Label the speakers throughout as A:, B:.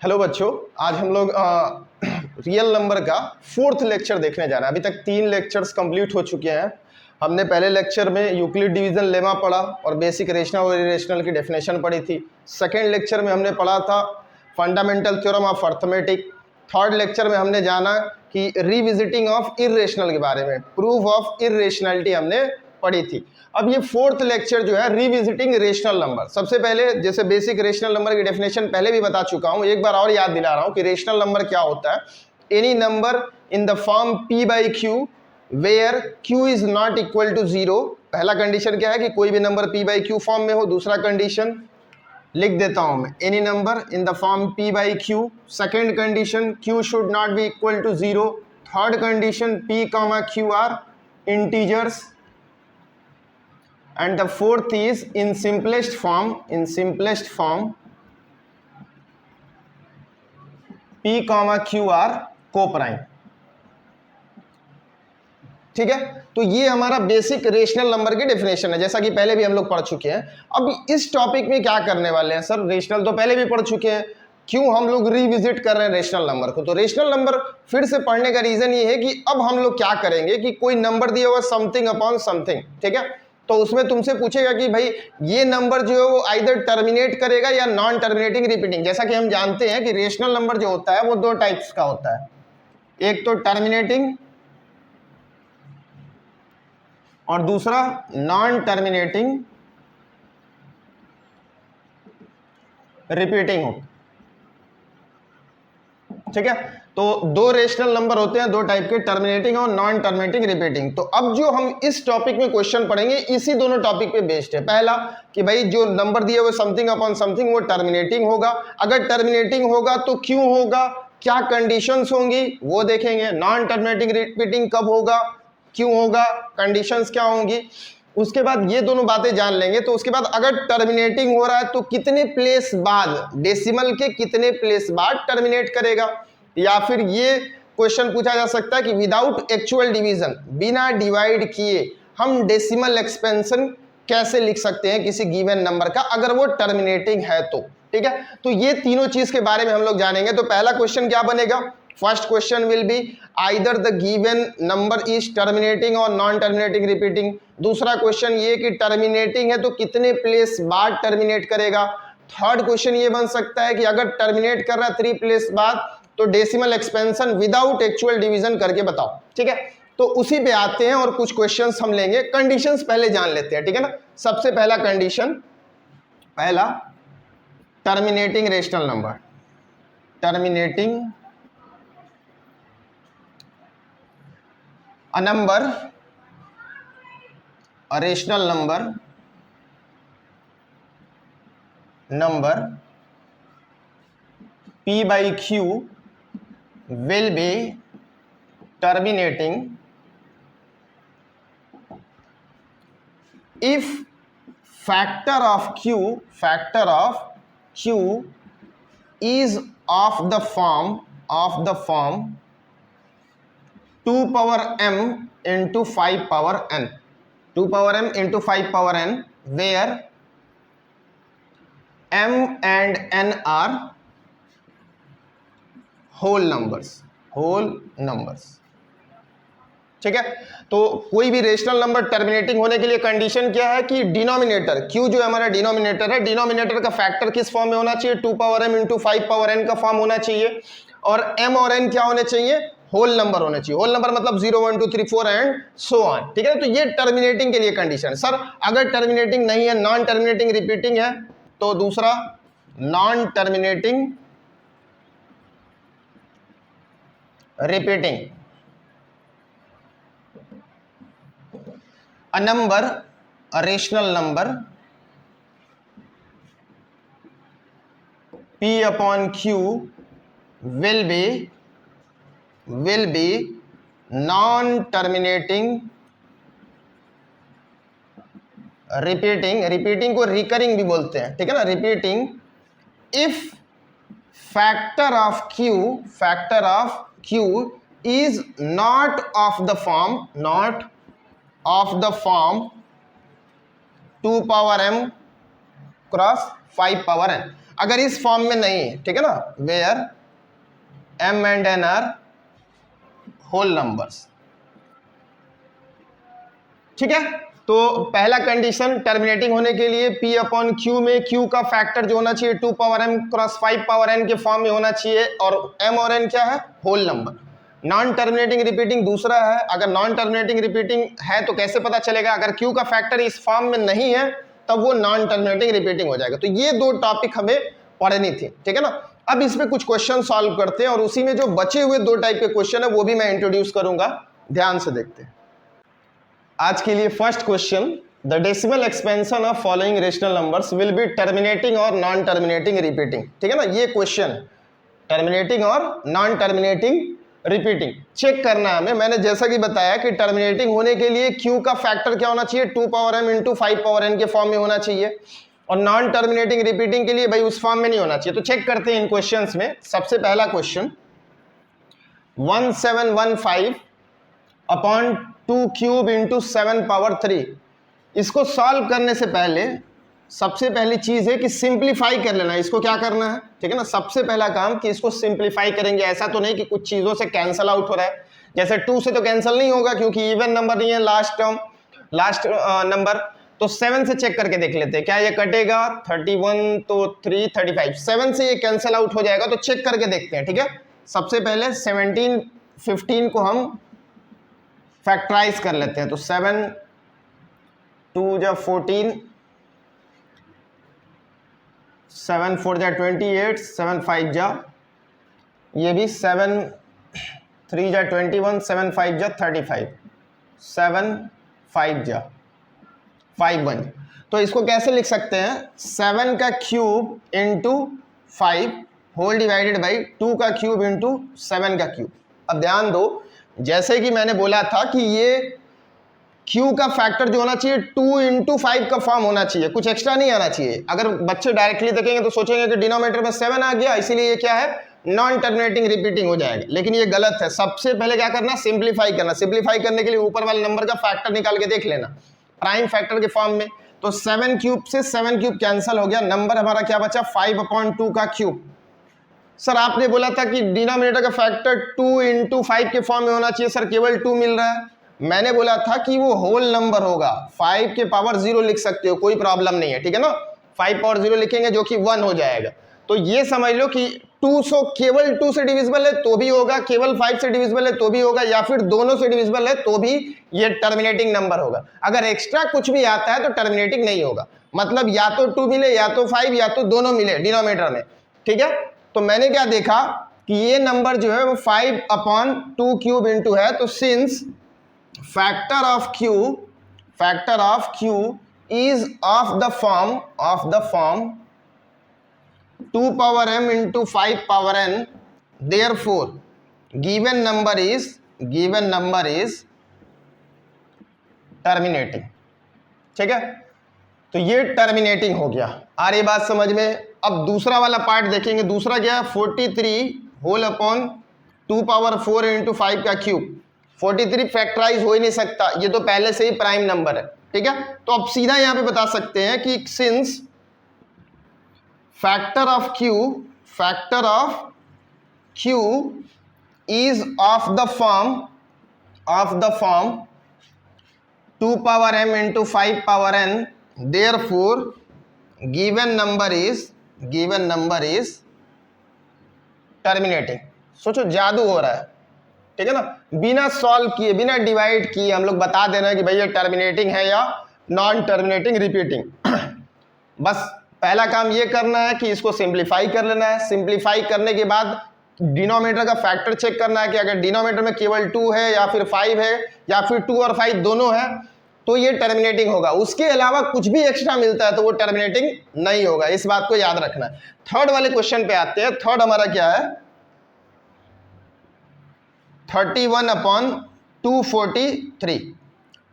A: Hello बच्चों, आज हम लोग रियल नंबर का फोर्थ लेक्चर देखने जा रहे हैं। अभी तक 3 लेक्चर्स कंप्लीट हो चुके हैं। हमने पहले लेक्चर में यूक्लिड डिवीजन लेमा पढ़ा और बेसिक रेशनल और इरेशनल की डेफिनेशन पढ़ी थी। सेकेंड लेक्चर में हमने पढ़ा था fundamental theorem of arithmetic. Third lecture में हमने जाना कि रिविजिटिंग ऑफ इरेशनल के बारे में, प्रूफ ऑफ इरेशनलिटी हमने पढ़ी थी। अब ये फोर्थ लेक्चर जो है रिविजिटिंग रेशनल नंबर। सबसे पहले जैसे बेसिक रेशनल नंबर की डेफिनेशन पहले भी बता चुका हूं, एक बार और याद दिला रहा हूं कि रेशनल नंबर क्या होता है। Any number in the form p by q where q is not equal to 0। पहला कंडीशन क्या है कि कोई भी number p by q form में हो। दूसरा कंडीशन लिख देता हूं मैं, any number in the form p by q. Second condition q should not be equal to 0। Third condition p, q are integers. And the fourth is in simplest form p, q are coprime. ठीक है, तो ये हमारा basic rational number की definition है, जैसा कि पहले भी हम लोग पढ़ चुके हैं। अब इस टॉपिक में क्या करने वाले हैं सर, रेशनल तो पहले भी पढ़ चुके हैं, क्यों हम लोग रिविजिट कर रहे हैं रेशनल नंबर को। तो रेशनल नंबर फिर से पढ़ने का रीजन ये है कि अब हम लोग क्या करेंगे कि कोई नंबर दिया हुआ समथिंग अपॉन समथिंग, ठीक है, तो उसमें तुमसे पूछेगा कि भाई ये नंबर जो है वो आइदर टर्मिनेट करेगा या नॉन टर्मिनेटिंग रिपीटिंग। जैसा कि हम जानते हैं कि रेशनल नंबर जो होता है वो 2 टाइप्स का होता है, एक तो टर्मिनेटिंग और दूसरा नॉन टर्मिनेटिंग रिपीटिंग हो। ठीक है, तो 2 रेशनल नंबर होते हैं, 2 टाइप के, टर्मिनेटिंग और नॉन टर्मिनेटिंग रिपीटिंग। तो अब जो हम इस टॉपिक में क्वेश्चन पढ़ेंगे इसी दोनों टॉपिक पे बेस्ड है। पहला कि भाई जो नंबर दिया हुआ समथिंग अपॉन समथिंग वो टर्मिनेटिंग होगा, अगर टर्मिनेटिंग होगा तो क्यों होगा, क्या कंडीशंस होंगी वो देखेंगे। नॉन टर्मिनेटिंग रिपीटिंग कब होगा, क्यों होगा, कंडीशंस क्या होंगी। उसके बाद ये दोनों बातें जान लेंगे। तो उसके बाद अगर टर्मिनेटिंग हो रहा है तो कितने प्लेस बाद, डेसिमल के कितने प्लेस बाद टर्मिनेट करेगा। या फिर ये क्वेश्चन पूछा जा सकता है कि विदाउट एक्चुअल डिवीजन, बिना डिवाइड किए हम डेसिमल एक्सपेंशन कैसे लिख सकते हैं किसी गिवन नंबर का अगर वो टर्मिनेटिंग है तो। ठीक है, तो ये तीनों चीज के बारे में हम लोग जानेंगे। तो पहला क्वेश्चन क्या बनेगा, first question will be either the given number is terminating और नॉन टर्मिनेटिंग रिपीटिंग। दूसरा क्वेश्चन ये कि टर्मिनेटिंग है तो कितने प्लेस बाद टर्मिनेट करेगा। थर्ड क्वेश्चन ये बन सकता है कि अगर टर्मिनेट कर रहा है 3 प्लेस बाद तो decimal expansion without actual division करके बताओ। ठीक है, तो उसी पे आते हैं और कुछ क्वेश्चंस हम लेंगे। कंडीशंस पहले जान लेते हैं, ठीक है ना। सबसे पहला कंडीशन, पहला terminating rational number, terminating a number, a rational number p by q will be terminating if factor of q is of the form 2 power m into 5 power n, 2 power m into 5 power n, where m and n are whole numbers। ठीक है, तो कोई भी rational number terminating होने के लिए condition क्या है कि डिनोमिनेटर q जो हमारा डिनोमिनेटर है, डिनोमिनेटर का फैक्टर किस फॉर्म में होना चाहिए, 2 power m into 5 power n का फॉर्म होना चाहिए, और m और n क्या होने चाहिए, होल नंबर होने चाहिए। होल नंबर मतलब 0 1 2 3 4 एंड सो ऑन। ठीक है, तो ये टर्मिनेटिंग के लिए कंडीशन। सर अगर टर्मिनेटिंग नहीं है, नॉन टर्मिनेटिंग रिपीटिंग है, तो दूसरा non terminating repeating. A number, a rational number p upon q will be non-terminating repeating को रिकरिंग भी बोलते हैं, ठीक है ना, repeating if factor of q is not of the form 2 power m cross 5 power n। अगर इस form में नहीं है, ठीक है ना, where m and n are whole numbers, ठीक है। तो पहला कंडीशन टर्मिनेटिंग होने के लिए p अपॉन q में q का फैक्टर जो होना चाहिए 2 power m cross 5 power n के फॉर्म में होना चाहिए, और m और n क्या है, whole number. Non terminating repeating दूसरा है, अगर नॉन टर्मिनेटिंग रिपीटिंग है तो कैसे पता चलेगा, अगर q का फैक्टर इस फॉर्म में नहीं है तब वो नॉन टर्मिनेटिंग रिपीटिंग हो जाएगा। तो ये दो टॉपिक हमें पढ़नी थी, ठीक है ना। अब इसमें कुछ क्वेश्चन सॉल्व करते हैं और उसी में जो बचे हुए दो टाइप के क्वेश्चन है वो भी मैं इंट्रोड्यूस करूंगा, ध्यान से देखते हैं। आज के लिए first question, the decimal expansion of following rational numbers will be terminating और नॉन टर्मिनेटिंग रिपीटिंग, ठीक है ना। ये क्वेश्चन टर्मिनेटिंग और नॉन टर्मिनेटिंग रिपीटिंग चेक करना है हमें। मैंने जैसा कि बताया कि टर्मिनेटिंग होने के लिए q का फैक्टर क्या होना चाहिए, 2 power m into 5 power n के फॉर्म में होना चाहिए, और नॉन टर्मिनेटिंग रिपीटिंग के लिए भाई उस फॉर्म में नहीं होना चाहिए। तो चेक करते हैं इन क्वेश्चंस में। सबसे पहला question 1715 upon 2 cube into 7 power 3, इसको सॉल्व करने से पहले सबसे पहली चीज है कि सिंप्लीफाई कर लेना। इसको क्या करना है, ठीक है ना, सबसे पहला काम कि इसको सिंप्लीफाई करेंगे। ऐसा तो नहीं कि कुछ चीजों से कैंसल आउट हो रहा है, जैसे 2 से तो कैंसिल नहीं होगा क्योंकि इवन नंबर नहीं है लास्ट टर्म, लास्ट नंबर। तो 7 से चेक करके देख लेते हैं क्या ये कटेगा, 31 तो 3 35, 7 से ये कैंसिल आउट हो जाएगा। तो चेक करके देखते हैं, ठीक है। सबसे पहले 17 15 को हम फैक्टराइज कर लेते हैं। तो 7 2 जा 14, 7 4 जा 28, 7 5 जा, ये भी 7 3 जा 21, 7 5 जा 35, 7 5 जा 5 1। तो इसको कैसे लिख सकते हैं, 7 का cube into 5 whole divided by 2 का क्यूब इंटू 7 का क्यूब। अब ध्यान दो, जैसे कि मैंने बोला था कि ये q का फैक्टर जो होना चाहिए 2 इंटू 5 का फॉर्म होना चाहिए, कुछ एक्स्ट्रा नहीं आना चाहिए। अगर बच्चे डायरेक्टली देखेंगे तो सोचेंगे कि डिनोमिनेटर में 7 आ गया इसीलिए ये क्या है, नॉन टर्मिनेटिंग रिपीटिंग हो जाएगा, लेकिन ये गलत है। सबसे पहले क्या करना, सिंप्लीफाई करना। सिंप्लीफाई करने के लिए ऊपर वाले नंबर का फैक्टर निकाल के देख लेना प्राइम फैक्टर के फॉर्म में। तो 7 क्यूब से 7 क्यूब कैंसिल हो गया, नंबर हमारा क्या बचा, 5/2 का क्यूब। सर आपने बोला था कि डिनोमिनेटर का फैक्टर 2 इंटू 5 के फॉर्म में होना चाहिए, सर केवल 2 मिल रहा है। मैंने बोला था कि वो होल नंबर होगा, 5 के पावर 0 लिख सकते हो, कोई प्रॉब्लम नहीं है, ठीक है ना। 5 पावर 0 लिखेंगे जो कि 1 हो जाएगा। तो ये समझ लो कि 200 केवल 2 से डिविजिबल है तो भी होगा, केवल 5 से डिविजिबल है तो भी होगा, या फिर दोनों से डिविजिबल है तो भी ये टर्मिनेटिंग नंबर होगा। अगर एक्स्ट्रा कुछ भी आता है तो टर्मिनेटिंग नहीं होगा, मतलब या तो 2 मिले या तो 5 या तो दोनों मिले डिनोमिनेटर में, ठीक है। तो मैंने क्या देखा कि ये नंबर जो है वो 5/2 क्यूब इंटू है, तो since factor of q is of the form 2 power m into 5 power n, therefore given number is terminating, ठीक है। तो ये टर्मिनेटिंग हो गया, आ रही बात समझ में। अब दूसरा वाला पार्ट देखेंगे। दूसरा क्या है, 43 होल अपॉन 2 पावर 4 इंटू 5 का क्यूब। 43 फैक्टराइज हो ही नहीं सकता, ये तो पहले से ही प्राइम नंबर है, ठीक है। तो अब सीधा यहां पे बता सकते हैं कि since factor of q is of the form 2 power m into 5 power n, therefore given number is terminating। सोचो जादू हो रहा है, ठीक है ना। बिना सॉल्व किए, बिना डिवाइड किए हम लोग बता देना है कि भाई ये टर्मिनेटिंग है या नॉन टर्मिनेटिंग रिपीटिंग। बस पहला काम ये करना है कि इसको सिंप्लीफाई कर लेना है। सिंप्लीफाई करने के बाद डिनोमिनेटर का फैक्टर चेक करना है कि अगर डिनोमिनेटर में केवल 2 है या फिर 5 है या फिर 2 और 5 दोनों है तो ये टर्मिनेटिंग होगा। उसके अलावा कुछ भी एक्स्ट्रा मिलता है तो वो टर्मिनेटिंग नहीं होगा, इस बात को याद रखना है। थर्ड वाले क्वेश्चन पे आते हैं। थर्ड हमारा क्या है, 31/243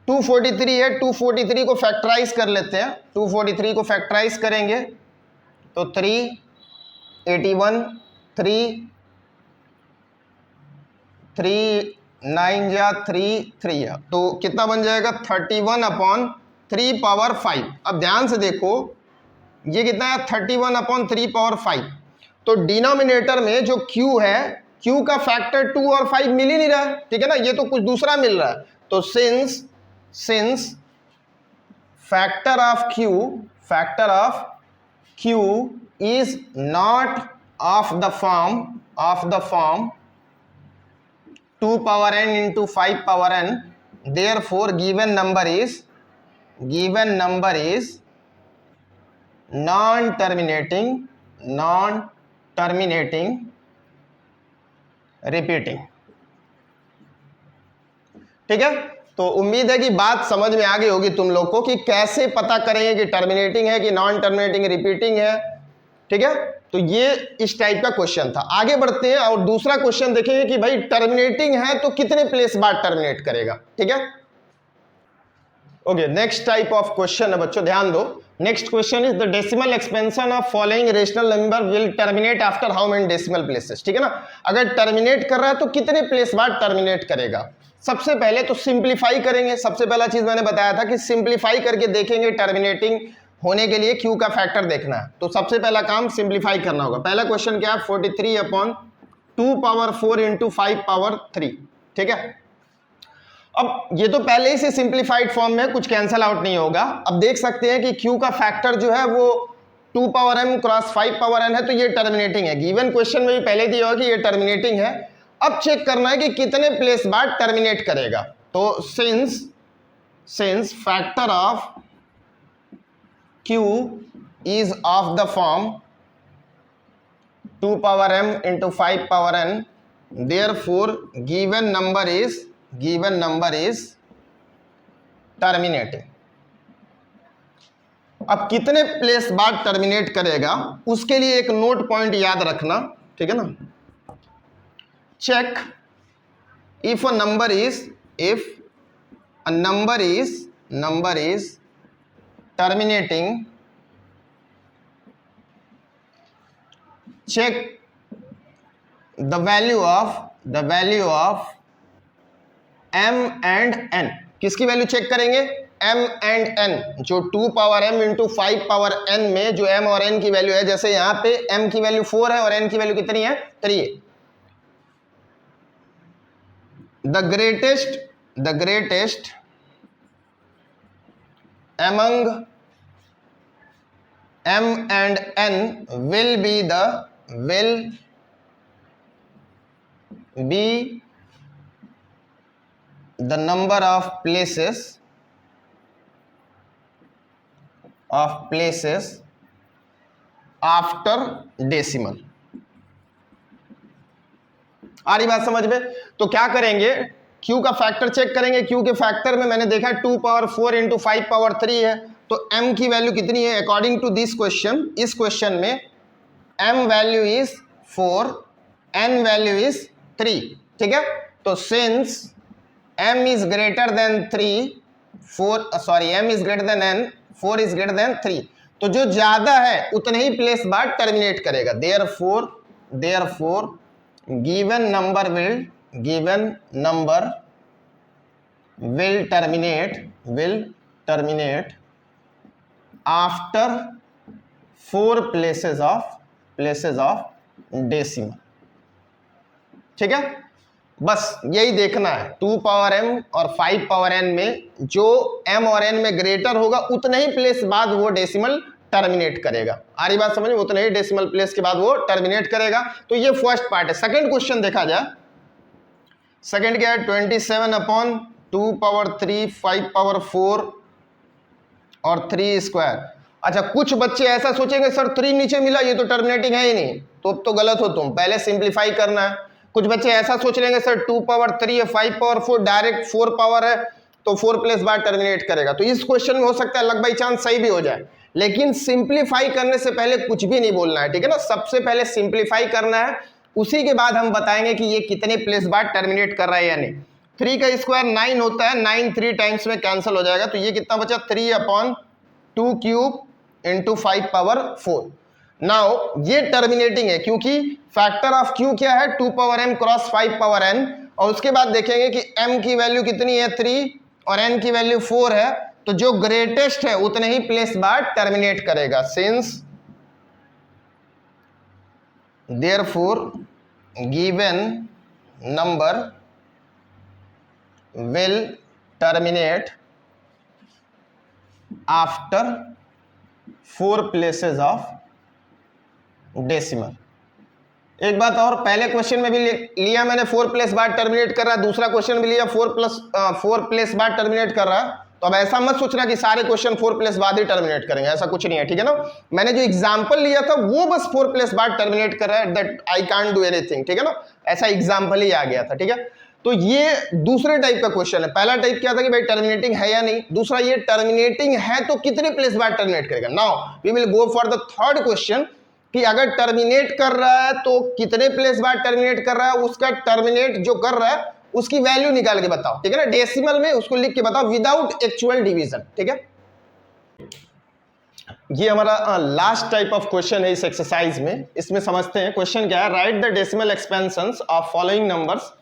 A: 243 है। 243 को फैक्टराइज कर लेते हैं। 243 को फैक्टराइज करेंगे तो 3 81 3 3 9 या 3 3 है, तो कितना बन जाएगा 31/3 पावर 5। अब ध्यान से देखो ये कितना है 31/3 पावर 5। तो डिनोमिनेटर में जो q है, q का फैक्टर 2 और 5 मिल ही नहीं रहा है, ठीक है ना, ये तो कुछ दूसरा मिल रहा है। तो since factor of q is not of the form 2 power n into 5 power n, therefore given number is non-terminating repeating। ठीक है, तो उम्मीद है कि बात समझ में आ गई होगी तुम लोग को कि कैसे पता करेंगे कि टर्मिनेटिंग है कि नॉन टर्मिनेटिंग रिपीटिंग है। ठीक है, तो ये इस टाइप का क्वेश्चन था। आगे बढ़ते हैं और दूसरा क्वेश्चन देखेंगे कि भाई टर्मिनेटिंग है तो कितने प्लेस बाद टर्मिनेट करेगा। ठीक है, okay, next type of question है बच्चों, ध्यान दो। Next question is the decimal expansion of following rational number will terminate after how many decimal places. ठीक है ना, अगर टर्मिनेट कर रहा है तो कितने प्लेस बाद टर्मिनेट करेगा। सबसे पहले तो सिंप्लीफाई करेंगे। सबसे पहला चीज मैंने बताया था कि सिंप्लीफाई करके देखेंगे, टर्मिनेटिंग होने के लिए क्यू का फैक्टर देखना है। तो सबसे पहला काम सिंप्लीफाई करना होगा। पहला क्वेश्चन क्या है, 43/2 पावर 4 इंटू 5 पावर 3। ठीक है, अब ये तो पहले ही से सिंप्लीफाइड फॉर्म में, कुछ कैंसल आउट नहीं होगा। अब देख सकते हैं कि क्यू का फैक्टर जो है वो 2 power m cross 5 power n है, तो ये टर्मिनेटिंग है। गिवन क्वेश्चन में भी पहले दिया हुआ कि ये टर्मिनेटिंग है। अब चेक करना है कि कितने प्लेस बाद टर्मिनेट करेगा। तो since factor of q is of the form 2 power m into 5 power n, therefore given number is terminating। अब कितने प्लेस बाद टर्मिनेट करेगा उसके लिए एक नोट पॉइंट याद रखना। ठीक है ना, check if a number is terminating, check the value of m and n। किसकी वैल्यू चेक करेंगे, m and n। जो 2 power m into 5 power n में जो m और n की वैल्यू है, जैसे यहां पे m की वैल्यू 4 है और n की वैल्यू कितनी है, 3 है। The greatest among m and n will be the number of places after decimal। आ रही बात समझ में। तो क्या करेंगे, q का फैक्टर चेक करेंगे। q के फैक्टर में मैंने देखा 2 पावर 4 इंटू 5 पावर 3 है, तो m की वैल्यू कितनी है अकॉर्डिंग टू दिस क्वेश्चन। इस क्वेश्चन में m value is 4, n value is 3। ठीक है, तो since m is greater than 3, m is greater than n, 4 is greater than 3, तो जो ज्यादा है उतने ही प्लेस बाद टर्मिनेट करेगा। Therefore given number will terminate after 4 places of decimal। ठीक है, बस यही देखना है। 2 पावर m और 5 पावर n में जो m और n में ग्रेटर होगा उतने ही प्लेस बाद वो डेसिमल टर्मिनेट करेगा। आ रही बात समझ में, उतने ही डेसिमल प्लेस के बाद वो टर्मिनेट करेगा। तो ये फर्स्ट पार्ट है। सेकंड क्वेश्चन देखा जाए, सेकंड क्या है, 27/2 पावर 3 5 पावर 4 और 3 स्क्वायर। अच्छा, कुछ बच्चे ऐसा सोचेंगे सर 3 नीचे मिला, ये तो टर्मिनेटिंग है ही नहीं, तो अब तो गलत हो तुम, पहले सिंप्लीफाई करना है। कुछ बच्चे ऐसा सोच लेंगे सर 2 पावर 3 है 5 पावर 4 डायरेक्ट 4 पावर है तो 4 प्लेस बाद टर्मिनेट करेगा। तो इस क्वेश्चन में हो सकता है लक बाई चांस सही भी हो जाए, लेकिन सिंप्लीफाई करने से पहले कुछ भी नहीं बोलना है। ठीक है ना, सबसे पहले सिंप्लीफाई करना है, उसी के बाद हम बताएंगे कि ये कितने प्लेस बाद टर्मिनेट कर रहा है या नहीं। 3 का स्क्वायर 9 होता है, 9 3 टाइम्स में कैंसिल हो जाएगा, तो ये कितना बचा 3/2 क्यूब इंटू 5 पावर 4। नाउ ये टर्मिनेटिंग है क्योंकि फैक्टर ऑफ क्यू क्या है 2 power m cross 5 power n, और उसके बाद देखेंगे कि m की वैल्यू कितनी है 3 और n की वैल्यू 4 है, तो जो ग्रेटेस्ट है उतने ही प्लेस बार टर्मिनेट करेगा। Since therefore given number will terminate after 4 places of decimal. एक बात और, पहले क्वेश्चन में भी लिया मैंने 4 प्लेस बाद टर्मिनेट कर रहा है, दूसरा क्वेश्चन भी लिया 4 प्लेस बाद टर्मिनेट कर रहा है। तो अब ऐसा मत सोचना कि सारे क्वेश्चन 4 प्लेस बाद ही टर्मिनेट करेंगे, ऐसा कुछ नहीं है, ठीक है ना। मैंने जो एग्जांपल लिया था वो बस 4 प्लेस बाद टर्मिनेट कर रहा है, that I can't do anything, ठीक है ना, ऐसा एग्जांपल ही आ गया था, ठीक है। तो ये दूसरे टाइप का क्वेश्चन है। पहला टाइप क्या था कि भाई टर्मिनेटिंग है या नहीं, दूसरा ये टर्मिनेटिंग है तो कितने प्लेस बाद टर्मिनेट करेगा। Now we will go for the third question कि अगर टर्मिनेट कर रहा है तो कितने प्लेस बाद टर्मिनेट कर रहा है, उसका टर्मिनेट जो कर रहा है उसकी वैल्यू निकाल के बताओ, ठीक है ना, डेसिमल में उसको लिख के बताओ विदाउट एक्चुअल डिवीजन, ठीक है। ये हमारा लास्ट टाइप ऑफ क्वेश्चन है इस एक्सरसाइज में। इसमें समझते हैं क्वेश्चन क्या है। Right the decimal expansions of following numbers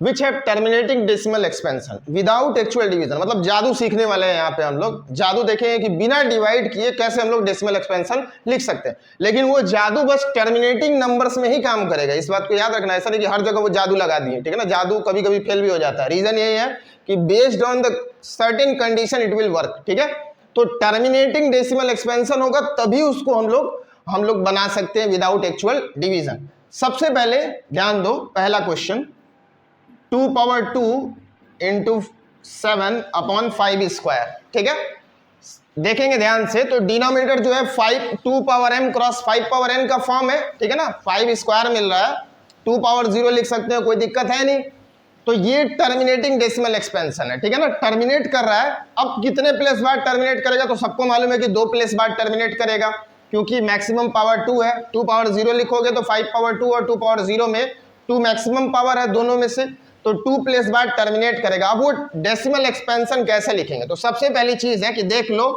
A: which have terminating decimal expansion without actual division. मतलब जादू सीखने वाले हैं यहाँ पे हम लोग, जादू देखेंगे कि बिना डिवाइड किए कैसे हम लोग डेसिमल एक्सपेंशन लिख सकते हैं। लेकिन वो जादू बस टर्मिनेटिंग नंबर्स में ही काम करेगा, इस बात को याद रखना। ऐसा नहीं कि हर जगह वो जादू लगा दिए, ठीक है ना, जादू कभी कभी फेल भी हो जाता है। रीजन यही है कि based on the certain condition it will work, ठीक है। तो टर्मिनेटिंग डेसिमल एक्सपेंशन होगा तभी उसको हम लोग बना सकते हैं विदाउट एक्चुअल डिवीजन। सबसे पहले ध्यान दो, पहला question 2 power 2 into 7 upon 5 square, ठीक है। देखेंगे ध्यान से तो डिनोमिनेटर जो है 2 power m cross 5 power n का फॉर्म है, ठीक है ना, 5 स्क्वायर मिल रहा है, 2 पावर 0 लिख सकते हो, कोई दिक्कत है नहीं। तो ये टर्मिनेटिंग डेसिमल एक्सपेंशन है, ठीक है ना, टर्मिनेट कर रहा है। अब कितने प्लेस बाद टर्मिनेट करेगा, तो सबको मालूम है कि 2 प्लेस बाद टर्मिनेट करेगा, क्योंकि मैक्सिमम पावर 2 है। 2 पावर 0 लिखोगे तो 5 पावर 2 और 2 पावर 0 में 2 मैक्सिमम पावर है दोनों में से, तो 2 प्लेस बाद टर्मिनेट करेगा। अब वो डेसिमल एक्सपेंशन कैसे लिखेंगे, तो सबसे पहली चीज है कि देख लो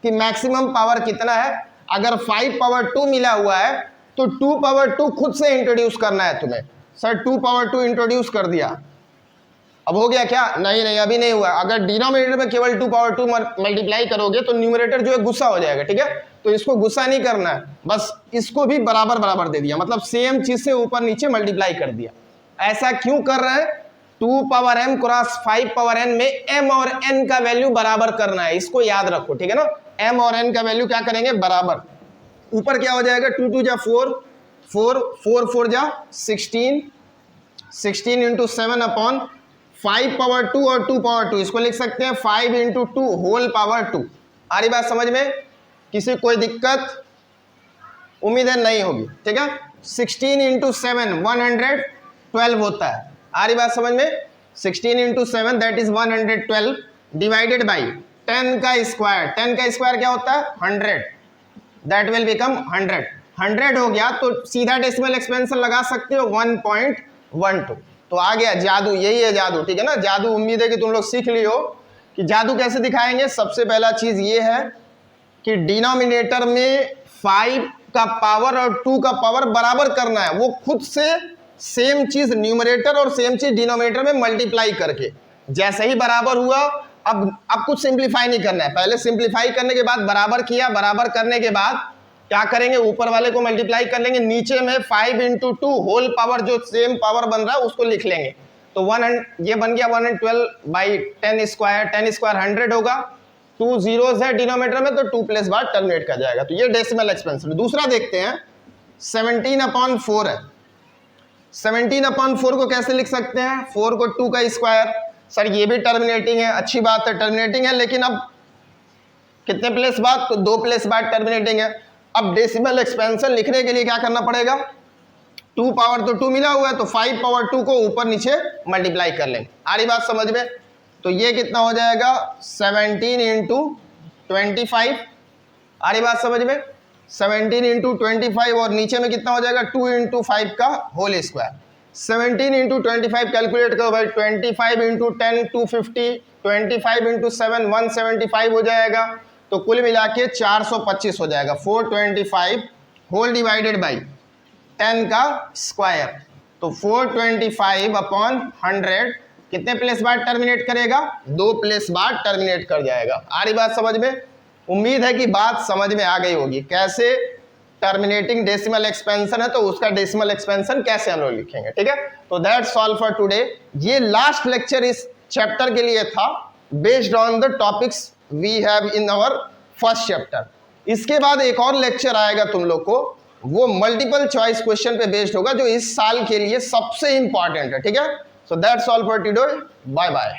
A: कि मैक्सिमम पावर कितना है। अगर 5 पावर 2 मिला हुआ है तो 2 पावर 2 खुद से इंट्रोड्यूस करना है तुम्हें। सर 2 पावर 2 इंट्रोड्यूस कर दिया, अब हो गया क्या, नहीं अभी नहीं हुआ। अगर डिनोमिनेटर में केवल 2 पावर 2 मल्टीप्लाई करोगे तो न्यूमरेटर जो है गुस्सा हो जाएगा, ठीक है। तो इसको गुस्सा नहीं करना है, बस इसको भी बराबर बराबर दे दिया, मतलब सेम चीज से ऊपर नीचे मल्टीप्लाई कर दिया। ऐसा क्यों कर रहे हैं, 2 power m cross 5 power n में m और n का वैल्यू बराबर करना है, इसको याद रखो, ठीक है ना। m और n का वैल्यू क्या करेंगे, बराबर। ऊपर क्या हो जाएगा, 2 2 जा 4, 4 4 जा 16, 16 इंटू 7 अपॉन 5 पावर 2 और 2 पावर 2, इसको लिख सकते हैं 5 इंटू 2 होल पावर 2। आ रही बात समझ में, किसी कोई दिक्कत उम्मीद है नहीं होगी, ठीक है। 16 इंटू 7 112 होता है, आ रही बात समझ में। 16 into 7 that is 112 divided by 10 का स्क्वायर, 10 का स्क्वायर क्या होता है 100, दैट विल बिकम 100। 100 हो गया तो सीधा डेसिमल एक्सपेंशन लगा सकते हो 1.12। तो आ गया जादू, यही है जादू, ठीक है ना। जादू उम्मीद है कि तुम लोग सीख लियो कि जादू कैसे दिखाएंगे। सबसे पहला चीज ये है कि डिनोमिनेटर में 5 का पावर और 2 का पावर बराबर करना है, वो खुद से सेम चीज न्यूमरेटर और सेम चीज डिनोमिनेटर में मल्टीप्लाई करके। जैसे ही बराबर हुआ अब कुछ सिंप्लीफाई नहीं करना है, पहले सिंप्लीफाई करने के बाद बराबर किया, बराबर करने के बाद क्या करेंगे, ऊपर वाले को मल्टीप्लाई कर लेंगे, नीचे में 5 इंटू 2 होल पावर जो सेम पावर बन रहा है उसको लिख लेंगे। तो ये बन गया 112 बाई 10 स्क्वायर, 10 स्क्वायर 100 होगा, 2 जीरोस है डिनोमिनेटर में तो 2 प्लेस बाद टर्मिनेट कर जाएगा। तो ये डेसिमल एक्सपेंशन। दूसरा देखते हैं 17/4 है। 17/4 को कैसे लिख सकते हैं, 4 को 2 का स्क्वायर। सर ये भी टर्मिनेटिंग है, अच्छी बात है टर्मिनेटिंग है, लेकिन अब कितने प्लेस बाद, तो 2 प्लेस बाद टर्मिनेटिंग है। अब डेसिमल एक्सपेंशन लिखने के लिए क्या करना पड़ेगा, 2 पावर तो 2 मिला हुआ है तो 5 पावर 2 को ऊपर नीचे मल्टीप्लाई कर लेंगे। आ रही बात समझ में। तो ये कितना हो जाएगा 17 इंटू 25, आ रही बात समझ में, 17 इंटू 25 और नीचे में कितना हो जाएगा 2 इंटू 5 का होल स्क्वायर। 17 इंटू 25 कैलकुलेट करो भाई, 25 इंटू 10 250, 25 इंटू 7 175 हो जाएगा। तो कुल मिला के 425 हो जाएगा। 425 होल डिवाइडेड बाई 10 का स्क्वायर, तो 425 अपॉन 100 कितने प्लेस बाद टर्मिनेट करेगा? 2 प्लेस बाद टर्मिनेट कर जाएगा। आ रही बात समझ में? उम्मीद है कि बात समझ में आ गई होगी। कैसे टर्मिनेटिंग डेसिमल एक्सपेंशन है तो उसका डेसिमल एक्सपेंशन कैसे हम लोग लिखेंगे, ठीक है। तो दैट्स ऑल फॉर टुडे। ये लास्ट लेक्चर इस चैप्टर के लिए था, based on the topics we have in our first chapter. इसके बाद एक और लेक्चर आएगा तुम लोग को, वो मल्टीपल चॉइस क्वेश्चन पे बेस्ड होगा, जो इस साल के लिए सबसे इंपॉर्टेंट है, ठीक है। So that's all for today, bye bye.